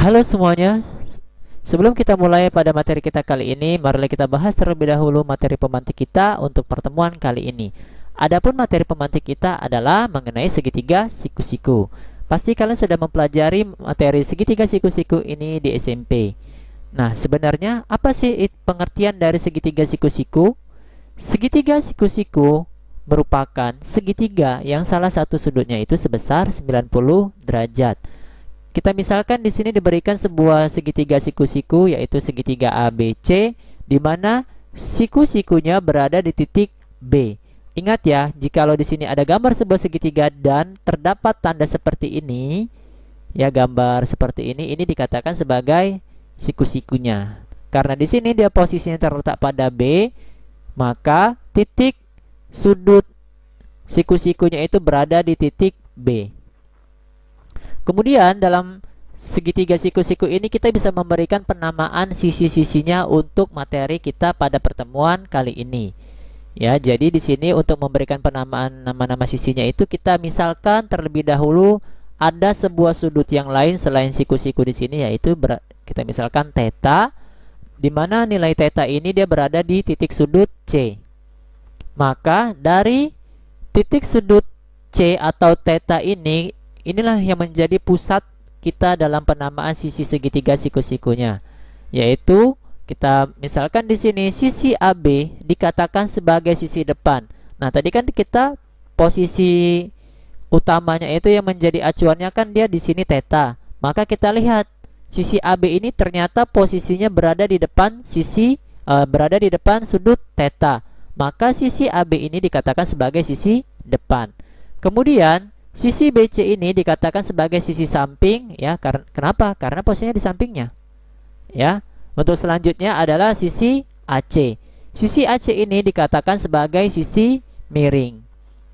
Halo semuanya. Sebelum kita mulai pada materi kita kali ini, marilah kita bahas terlebih dahulu materi pemantik kita untuk pertemuan kali ini. Adapun materi pemantik kita adalah mengenai segitiga siku-siku. Pasti kalian sudah mempelajari materi segitiga siku-siku ini di SMP. Nah, sebenarnya apa sih pengertian dari segitiga siku-siku? Segitiga siku-siku merupakan segitiga yang salah satu sudutnya itu sebesar 90 derajat. Kita misalkan di sini diberikan sebuah segitiga siku-siku, yaitu segitiga ABC, di mana siku-sikunya berada di titik B. Ingat ya, jikalau di sini ada gambar sebuah segitiga dan terdapat tanda seperti ini, ya gambar seperti ini dikatakan sebagai siku-sikunya. Karena di sini dia posisinya terletak pada B, maka titik sudut siku-sikunya itu berada di titik B. Kemudian dalam segitiga siku-siku ini kita bisa memberikan penamaan sisi-sisinya untuk materi kita pada pertemuan kali ini. Ya, jadi di sini untuk memberikan penamaan nama-nama sisinya itu kita misalkan terlebih dahulu ada sebuah sudut yang lain selain siku-siku di sini, yaitu kita misalkan theta, di mana nilai theta ini dia berada di titik sudut C. Maka dari titik sudut C atau theta ini, inilah yang menjadi pusat kita dalam penamaan sisi segitiga siku-sikunya, yaitu kita misalkan di sini sisi AB dikatakan sebagai sisi depan. Nah, tadi kan kita posisi utamanya itu yang menjadi acuannya kan dia di sini theta. Maka kita lihat sisi AB ini ternyata posisinya berada di depan sudut theta. Maka sisi AB ini dikatakan sebagai sisi depan. Kemudian sisi BC ini dikatakan sebagai sisi samping, ya. Kenapa? Karena posisinya di sampingnya. Ya. Untuk selanjutnya adalah sisi AC. Sisi AC ini dikatakan sebagai sisi miring.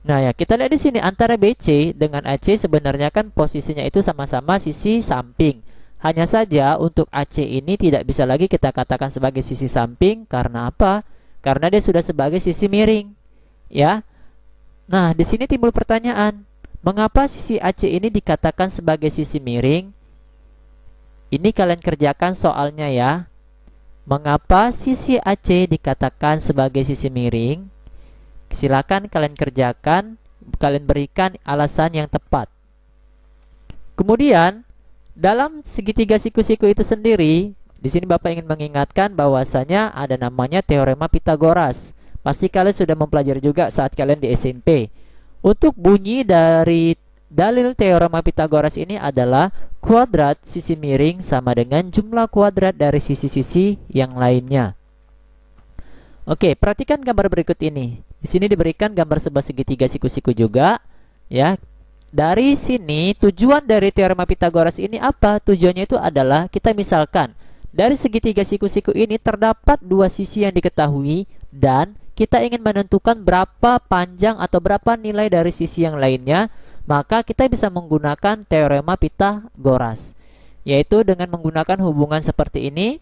Nah, ya, kita lihat di sini antara BC dengan AC sebenarnya kan posisinya itu sama-sama sisi samping. Hanya saja untuk AC ini tidak bisa lagi kita katakan sebagai sisi samping karena apa? Karena dia sudah sebagai sisi miring. Ya. Nah, di sini timbul pertanyaan, mengapa sisi AC ini dikatakan sebagai sisi miring? Ini kalian kerjakan soalnya ya. Mengapa sisi AC dikatakan sebagai sisi miring? Silakan kalian kerjakan, kalian berikan alasan yang tepat. Kemudian, dalam segitiga siku-siku itu sendiri, di sini Bapak ingin mengingatkan bahwasanya ada namanya teorema Pitagoras. Pasti kalian sudah mempelajari juga saat kalian di SMP. Untuk bunyi dari dalil teorema Pitagoras ini adalah kuadrat sisi miring sama dengan jumlah kuadrat dari sisi-sisi yang lainnya. Oke, perhatikan gambar berikut ini. Di sini diberikan gambar sebuah segitiga siku-siku juga, ya. Dari sini tujuan dari teorema Pitagoras ini apa? Tujuannya itu adalah kita misalkan dari segitiga siku-siku ini terdapat dua sisi yang diketahui dan kita ingin menentukan berapa panjang atau berapa nilai dari sisi yang lainnya, maka kita bisa menggunakan teorema Pitagoras, yaitu dengan menggunakan hubungan seperti ini.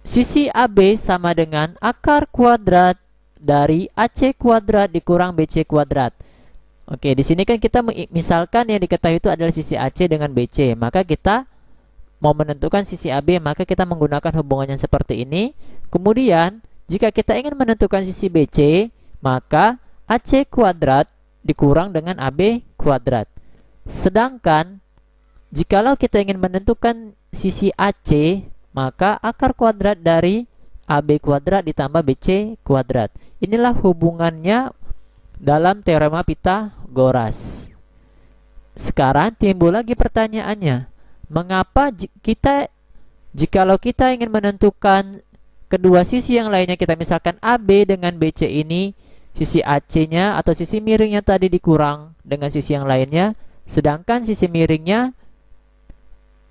Sisi AB sama dengan akar kuadrat dari AC kuadrat dikurang BC kuadrat. Oke, di sini kan kita misalkan yang diketahui itu adalah sisi AC dengan BC, maka kita mau menentukan sisi AB, maka kita menggunakan hubungannya seperti ini. Kemudian jika kita ingin menentukan sisi BC, maka AC kuadrat dikurang dengan AB kuadrat. Sedangkan jikalau kita ingin menentukan sisi AC, maka akar kuadrat dari AB kuadrat ditambah BC kuadrat. Inilah hubungannya dalam teorema Pitagoras. Sekarang timbul lagi pertanyaannya, mengapa jikalau kita ingin menentukan kedua sisi yang lainnya, kita misalkan AB dengan BC ini, sisi AC-nya atau sisi miringnya tadi dikurang dengan sisi yang lainnya, sedangkan sisi miringnya,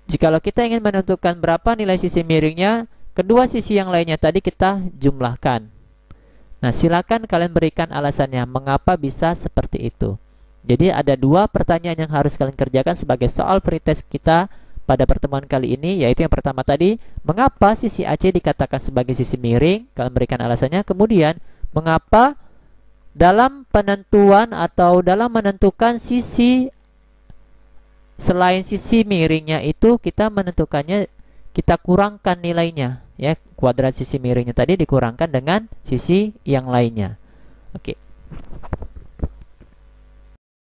jikalau kita ingin menentukan berapa nilai sisi miringnya, kedua sisi yang lainnya tadi kita jumlahkan. Nah, silakan kalian berikan alasannya mengapa bisa seperti itu. Jadi ada dua pertanyaan yang harus kalian kerjakan sebagai soal pretest kita pada pertemuan kali ini, yaitu yang pertama tadi, mengapa sisi AC dikatakan sebagai sisi miring? Kalian berikan alasannya. Kemudian, mengapa dalam penentuan atau dalam menentukan sisi selain sisi miringnya itu kita menentukannya, kita kurangkan nilainya ya. Kuadrat sisi miringnya tadi dikurangkan dengan sisi yang lainnya. Oke.